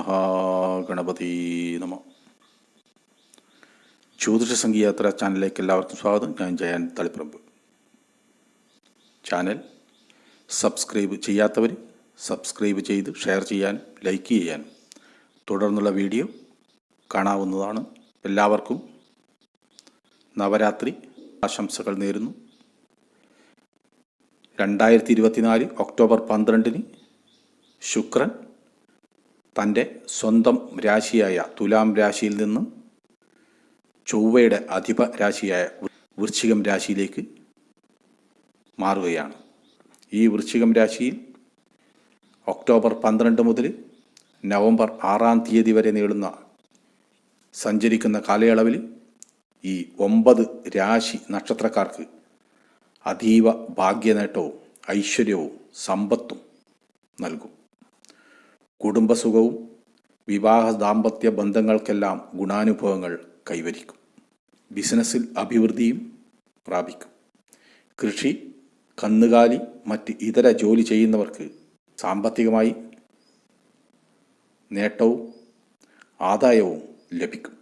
മഹാഗണപതി നമ. ജ്യോതിഷ സംഗീയാത്ര ചാനലിലേക്ക് എല്ലാവർക്കും സ്വാഗതം. ഞാൻ ജയൻ തളിപ്പറമ്പ്. ചാനൽ സബ്സ്ക്രൈബ് ചെയ്യാത്തവർ സബ്സ്ക്രൈബ് ചെയ്ത് ഷെയർ ചെയ്യാനും ലൈക്ക് ചെയ്യാനും തുടർന്നുള്ള വീഡിയോ കാണാവുന്നതാണ്. എല്ലാവർക്കും നവരാത്രി ആശംസകൾ നേരുന്നു. 2024 ഒക്ടോബർ 12 ശുക്രൻ തൻ്റെ സ്വന്തം രാശിയായ തുലാം രാശിയിൽ നിന്ന് ചൊവ്വയുടെ അധിപ രാശിയായ വൃശ്ചികം രാശിയിലേക്ക് മാറുകയാണ്. ഈ വൃശ്ചികം രാശിയിൽ ഒക്ടോബർ 12 മുതൽ നവംബർ 6 വരെ നീളുന്ന സഞ്ചരിക്കുന്ന കാലയളവിൽ ഈ 9 രാശി നക്ഷത്രക്കാർക്ക് അതീവ ഭാഗ്യനേട്ടവും ഐശ്വര്യവും സമ്പത്തും നൽകും. കുടുംബസുഖവും വിവാഹ ദാമ്പത്യ ബന്ധങ്ങൾക്കെല്ലാം ഗുണാനുഭവങ്ങൾ കൈവരിക്കും. ബിസിനസ്സിൽ അഭിവൃദ്ധിയും പ്രാപിക്കും. കൃഷി, കന്നുകാലി, മറ്റ് ഇതര ജോലി ചെയ്യുന്നവർക്ക് സാമ്പത്തികമായി നേട്ടവും ആദായവും ലഭിക്കും.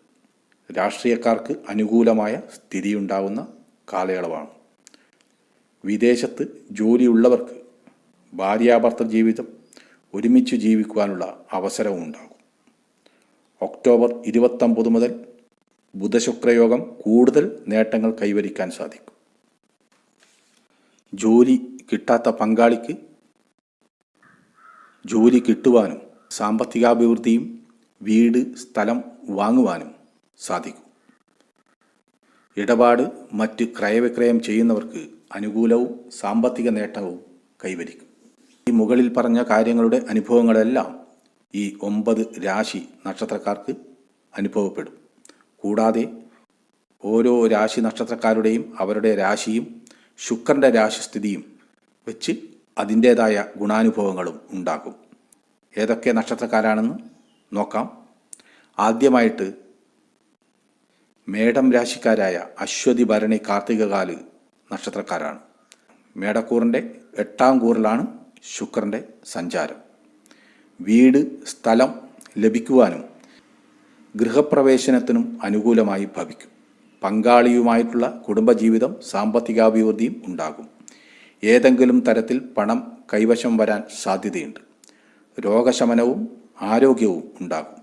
രാഷ്ട്രീയക്കാർക്ക് അനുകൂലമായ സ്ഥിതിയുണ്ടാകുന്ന കാലയളവാണ്. വിദേശത്ത് ജോലിയുള്ളവർക്ക് ഭാര്യാഭർത്തൃ ജീവിതം ഒരുമിച്ച് ജീവിക്കുവാനുള്ള അവസരവും ഉണ്ടാകും. ഒക്ടോബർ 29 മുതൽ ബുധശുക്രയോഗം കൂടുതൽ നേട്ടങ്ങൾ കൈവരിക്കാൻ സാധിക്കും. ജോലി കിട്ടാത്ത പങ്കാളിക്ക് ജോലി കിട്ടുവാനും സാമ്പത്തികാഭിവൃദ്ധിയും വീട്, സ്ഥലം വാങ്ങുവാനും സാധിക്കും. ഇടപാട്, മറ്റ് ക്രയവിക്രയം ചെയ്യുന്നവർക്ക് അനുകൂലവും സാമ്പത്തിക നേട്ടവും കൈവരിക്കും. ഈ മുകളിൽ പറഞ്ഞ കാര്യങ്ങളുടെ അനുഭവങ്ങളെല്ലാം ഈ 9 രാശി നക്ഷത്രക്കാർക്ക് അനുഭവപ്പെടും. കൂടാതെ ഓരോ രാശി നക്ഷത്രക്കാരുടെയും അവരുടെ രാശിയും ശുക്രൻ്റെ രാശിസ്ഥിതിയും വെച്ച് അതിൻ്റേതായ ഗുണാനുഭവങ്ങളും ഉണ്ടാകും. ഏതൊക്കെ നക്ഷത്രക്കാരാണെന്ന് നോക്കാം. ആദ്യമായിട്ട് മേടം രാശിക്കാരായ അശ്വതി, ഭരണി, കാർത്തികകാല് നക്ഷത്രക്കാരാണ്. മേടക്കൂറിൻ്റെ 8ാം കൂറിലാണ് ശുക്രൻ്റെ സഞ്ചാരം. വീട്, സ്ഥലം ലഭിക്കുവാനും ഗൃഹപ്രവേശനത്തിനും അനുകൂലമായി ഭവിക്കും. പങ്കാളിയുമായിട്ടുള്ള കുടുംബജീവിതം സാമ്പത്തികാഭിവൃദ്ധിയും ഉണ്ടാകും. ഏതെങ്കിലും തരത്തിൽ പണം കൈവശം വരാൻ സാധ്യതയുണ്ട്. രോഗശമനവും ആരോഗ്യവും ഉണ്ടാകും.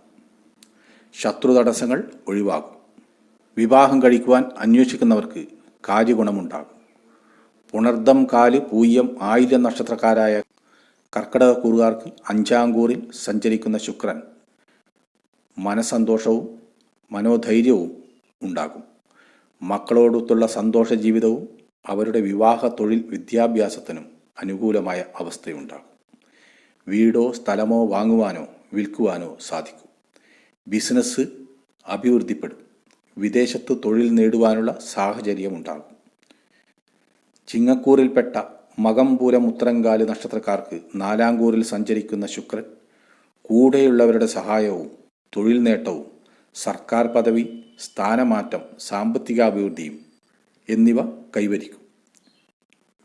ശത്രുതടസ്സങ്ങൾ ഒഴിവാകും. വിവാഹം കഴിക്കുവാൻ അന്വേഷിക്കുന്നവർക്ക് കാര്യഗുണമുണ്ടാകും. പുണർദം, കാല്, പൂയം, ആയില്യം നക്ഷത്രക്കാരായ കർക്കിടകക്കൂറുകാർക്ക് 5ാം കൂറിൽ സഞ്ചരിക്കുന്ന ശുക്രൻ മനസ്സന്തോഷവും മനോധൈര്യവും ഉണ്ടാകും. മക്കളോടൊത്തുള്ള സന്തോഷ ജീവിതവും അവരുടെ വിവാഹ, തൊഴിൽ, വിദ്യാഭ്യാസത്തിനും അനുകൂലമായ അവസ്ഥയുണ്ടാകും. വീടോ സ്ഥലമോ വാങ്ങുവാനോ വിൽക്കുവാനോ സാധിക്കും. ബിസിനസ് അഭിവൃദ്ധിപ്പെടും. വിദേശത്ത് തൊഴിൽ നേടുവാനുള്ള സാഹചര്യമുണ്ടാകും. ചിങ്ങക്കൂറിൽപ്പെട്ട മകം, പൂരം, ഉത്തരങ്കാല് നക്ഷത്രക്കാർക്ക് 4ാം കൂറിൽ സഞ്ചരിക്കുന്ന ശുക്രൻ കൂടെയുള്ളവരുടെ സഹായവും തൊഴിൽ നേട്ടവും സർക്കാർ പദവി, സ്ഥാനമാറ്റം, സാമ്പത്തികാഭിവൃദ്ധിയും എന്നിവ കൈവരിക്കും.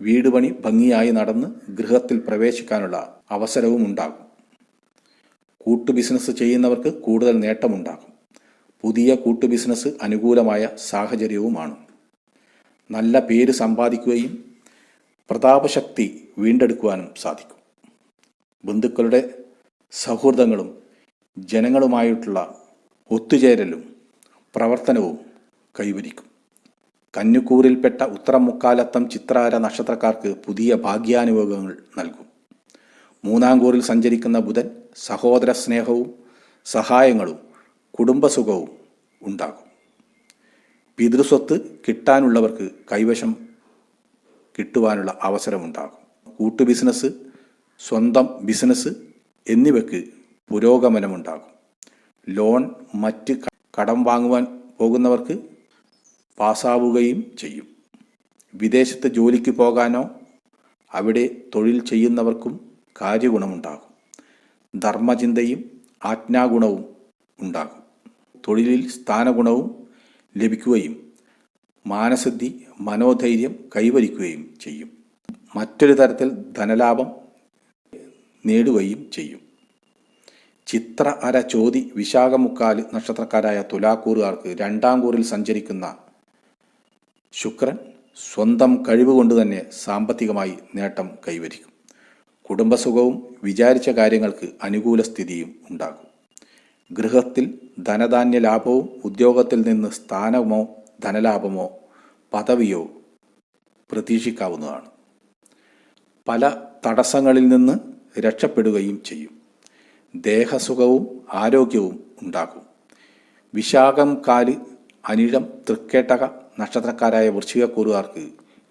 വീട് പണി ഭംഗിയായി നടന്ന് ഗൃഹത്തിൽ പ്രവേശിക്കാനുള്ള അവസരവും ഉണ്ടാകും. കൂട്ടു ബിസിനസ് ചെയ്യുന്നവർക്ക് കൂടുതൽ നേട്ടമുണ്ടാകും. പുതിയ കൂട്ടു ബിസിനസ് അനുകൂലമായ സാഹചര്യവുമാണ്. നല്ല പേര് സമ്പാദിക്കുകയും പ്രതാപശക്തി വീണ്ടെടുക്കുവാനും സാധിക്കും. ബന്ധുക്കളുടെ സൗഹൃദങ്ങളും ജനങ്ങളുമായിട്ടുള്ള ഒത്തുചേരലും പ്രവർത്തനവും കൈവരിക്കും. കന്നിക്കൂറിൽപ്പെട്ട ഉത്തരം, മുക്കാലത്തം, ചിത്രാര നക്ഷത്രക്കാർക്ക് പുതിയ ഭാഗ്യാനുഭവങ്ങൾ നൽകും. 3ാം കൂറിൽ സഞ്ചരിക്കുന്ന ബുധൻ സഹോദര സ്നേഹവും സഹായങ്ങളും കുടുംബസുഖവും ഉണ്ടാകും. പിതൃസ്വത്ത് കിട്ടാനുള്ളവർക്ക് കൈവശം കിട്ടുവാനുള്ള അവസരമുണ്ടാകും. കൂട്ടു ബിസിനസ്, സ്വന്തം ബിസിനസ് എന്നിവയ്ക്ക് പുരോഗമനമുണ്ടാകും. ലോൺ, മറ്റ് കടം വാങ്ങുവാൻ പോകുന്നവർക്ക് പാസ്സാവുകയും ചെയ്യും. വിദേശത്ത് ജോലിക്ക് പോകാനോ അവിടെ തൊഴിൽ ചെയ്യുന്നവർക്കും കാര്യഗുണമുണ്ടാകും. ധർമ്മചിന്തയും ആജ്ഞാഗുണവും ഉണ്ടാകും. തൊഴിലിൽ സ്ഥാനഗുണവും ലഭിക്കുകയും മാനസിദ്ധി, മനോധൈര്യം കൈവരിക്കുകയും ചെയ്യും. മറ്റൊരു തരത്തിൽ ധനലാഭം നേടുകയും ചെയ്യും. ചിത്ര അര ചോതി വിശാഖം മുക്കാല് നക്ഷത്രക്കാരായ തുലാക്കൂറുകാർക്ക് 2-ാം കൂറിൽ സഞ്ചരിക്കുന്ന ശുക്രൻ സ്വന്തം കഴിവുകൊണ്ട് തന്നെ സാമ്പത്തികമായി നേട്ടം കൈവരിക്കും. കുടുംബസുഖവും വിചാരിച്ച കാര്യങ്ങൾക്ക് അനുകൂല സ്ഥിതിയും ഉണ്ടാകും. ഗൃഹത്തിൽ ധനധാന്യ ലാഭവും ഉദ്യോഗത്തിൽ നിന്ന് സ്ഥാനമോ ധനലാഭമോ പദവിയോ പ്രതീക്ഷിക്കാവുന്നതാണ്. പല തടസ്സങ്ങളിൽ നിന്ന് രക്ഷപ്പെടുകയും ചെയ്യും. ദേഹസുഖവും ആരോഗ്യവും ഉണ്ടാകും. വിശാഖം കാല് അനിഴം തൃക്കേട്ടക നക്ഷത്രക്കാരായ വൃശ്ചികക്കൂറുകാർക്ക്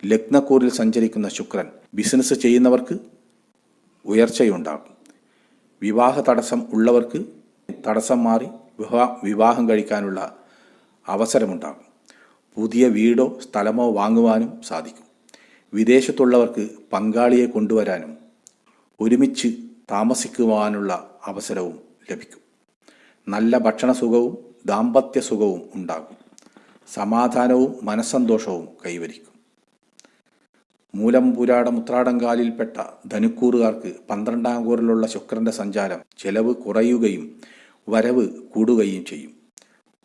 ലഗ്നക്കൂറിൽ സഞ്ചരിക്കുന്ന ശുക്രൻ ബിസിനസ് ചെയ്യുന്നവർക്ക് ഉയർച്ചയുണ്ടാകും. വിവാഹ തടസ്സം ഉള്ളവർക്ക് തടസ്സം മാറി വിവാഹം കഴിക്കാനുള്ള അവസരമുണ്ടാകും. പുതിയ വീടോ സ്ഥലമോ വാങ്ങുവാനും സാധിക്കും. വിദേശത്തുള്ളവർക്ക് പങ്കാളിയെ കൊണ്ടുവരാനും ഒരുമിച്ച് താമസിക്കുവാനുള്ള അവസരവും ലഭിക്കും. നല്ല ഭക്ഷണസുഖവും ദാമ്പത്യ സുഖവും ഉണ്ടാകും. സമാധാനവും മനസ്സന്തോഷവും കൈവരിക്കും. മൂലം പുരാടം ഉത്രാടംകാലിൽപ്പെട്ട ധനുക്കൂറുകാർക്ക് 12-ാം കൂറിലുള്ള ശുക്രന്റെ സഞ്ചാരം ചെലവ് കുറയുകയും വരവ് കൂടുകയും ചെയ്യും.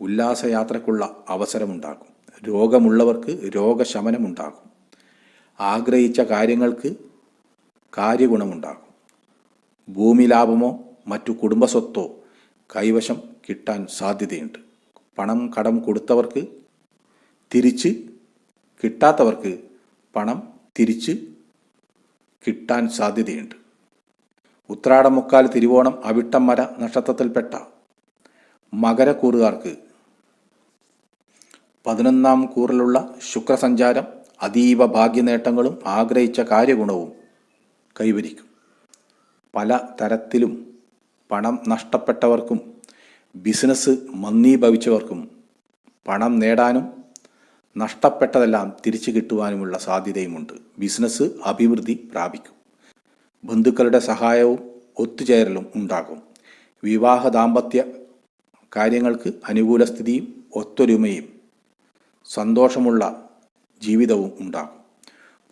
ഉല്ലാസയാത്രയ്ക്കുള്ള അവസരമുണ്ടാകും. രോഗമുള്ളവർക്ക് രോഗശമനമുണ്ടാകും. ആഗ്രഹിച്ച കാര്യങ്ങൾക്ക് കാര്യഗുണമുണ്ടാകും. ഭൂമി ലാഭമോ മറ്റു കുടുംബസ്വത്തോ കൈവശം കിട്ടാൻ സാധ്യതയുണ്ട്. പണം കടം കൊടുത്തവർക്ക് തിരിച്ച് കിട്ടാത്തവർക്ക് പണം തിരിച്ച് കിട്ടാൻ സാധ്യതയുണ്ട്. ഉത്രാടം മുക്കാൽ തിരുവോണം അവിട്ടം മര നക്ഷത്രത്തിൽപ്പെട്ട മകരക്കൂറുകാർക്ക് 11-ാം കൂറിലുള്ള ശുക്രസഞ്ചാരം അതീവ ഭാഗ്യനേട്ടങ്ങളും ആഗ്രഹിച്ച കാര്യഗുണവും കൈവരിക്കും. പല തരത്തിലും പണം നഷ്ടപ്പെട്ടവർക്കും ബിസിനസ് മന്ദീഭവിച്ചവർക്കും പണം നേടാനും നഷ്ടപ്പെട്ടതെല്ലാം തിരിച്ചു കിട്ടുവാനുമുള്ള സാധ്യതയുമുണ്ട്. ബിസിനസ് അഭിവൃദ്ധി പ്രാപിക്കും. ബന്ധുക്കളുടെ സഹായവും ഒത്തുചേരലും ഉണ്ടാകും. വിവാഹ ദാമ്പത്യ കാര്യങ്ങൾക്ക് അനുകൂല സ്ഥിതിയും ഒത്തൊരുമയും സന്തോഷമുള്ള ജീവിതവും ഉണ്ടാകും.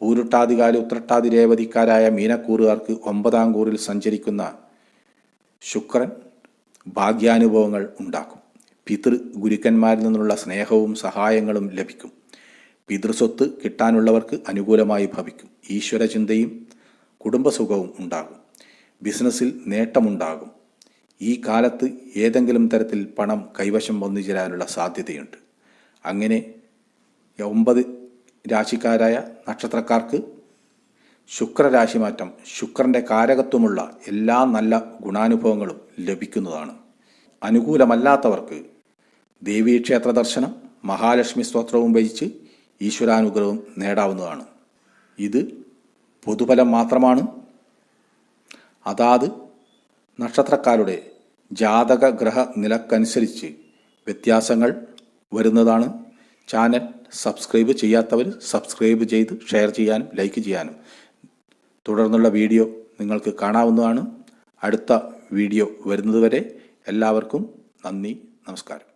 പൂരുട്ടാതികാല ഉത്രട്ടാതി രേവതിക്കാരായ മീനക്കൂറുകാർക്ക് 9-ാം കൂറിൽ സഞ്ചരിക്കുന്ന ശുക്രൻ ഭാഗ്യാനുഭവങ്ങൾ ഉണ്ടാക്കും. പിതൃ ഗുരുക്കന്മാരിൽ നിന്നുള്ള സ്നേഹവും സഹായങ്ങളും ലഭിക്കും. പിതൃസ്വത്ത് കിട്ടാനുള്ളവർക്ക് അനുകൂലമായി ഭവിക്കും. ഈശ്വരചിന്തയും കുടുംബസുഖവും ഉണ്ടാകും. ബിസിനസ്സിൽ നേട്ടമുണ്ടാകും. ഈ കാലത്ത് ഏതെങ്കിലും തരത്തിൽ പണം കൈവശം വന്നു ചേരാനുള്ള സാധ്യതയുണ്ട്. അങ്ങനെ 9 രാശിക്കാരായ നക്ഷത്രക്കാർക്ക് ശുക്രരാശിമാറ്റം ശുക്രൻ്റെ കാരകത്വമുള്ള എല്ലാ നല്ല ഗുണാനുഭവങ്ങളും ലഭിക്കുന്നതാണ്. അനുകൂലമല്ലാത്തവർക്ക് ദേവീക്ഷേത്ര ദർശനം, മഹാലക്ഷ്മി സ്തോത്രവും ഭജിച്ച് ഈശ്വരാനുഗ്രഹവും നേടാവുന്നതാണ്. ഇത് പൊതുഫലം മാത്രമാണ്. അതാത് നക്ഷത്രക്കാരുടെ ജാതക ഗ്രഹ നിലക്കനുസരിച്ച് വ്യത്യാസങ്ങൾ വരുന്നതാണ്. ചാനൽ സബ്സ്ക്രൈബ് ചെയ്യാത്തവർ സബ്സ്ക്രൈബ് ചെയ്ത് ഷെയർ ചെയ്യാനും ലൈക്ക് ചെയ്യാനും തുടർന്നുള്ള വീഡിയോ നിങ്ങൾക്ക് കാണാവുന്നതാണ്. അടുത്ത വീഡിയോ വരുന്നതുവരെ എല്ലാവർക്കും നന്ദി, നമസ്കാരം.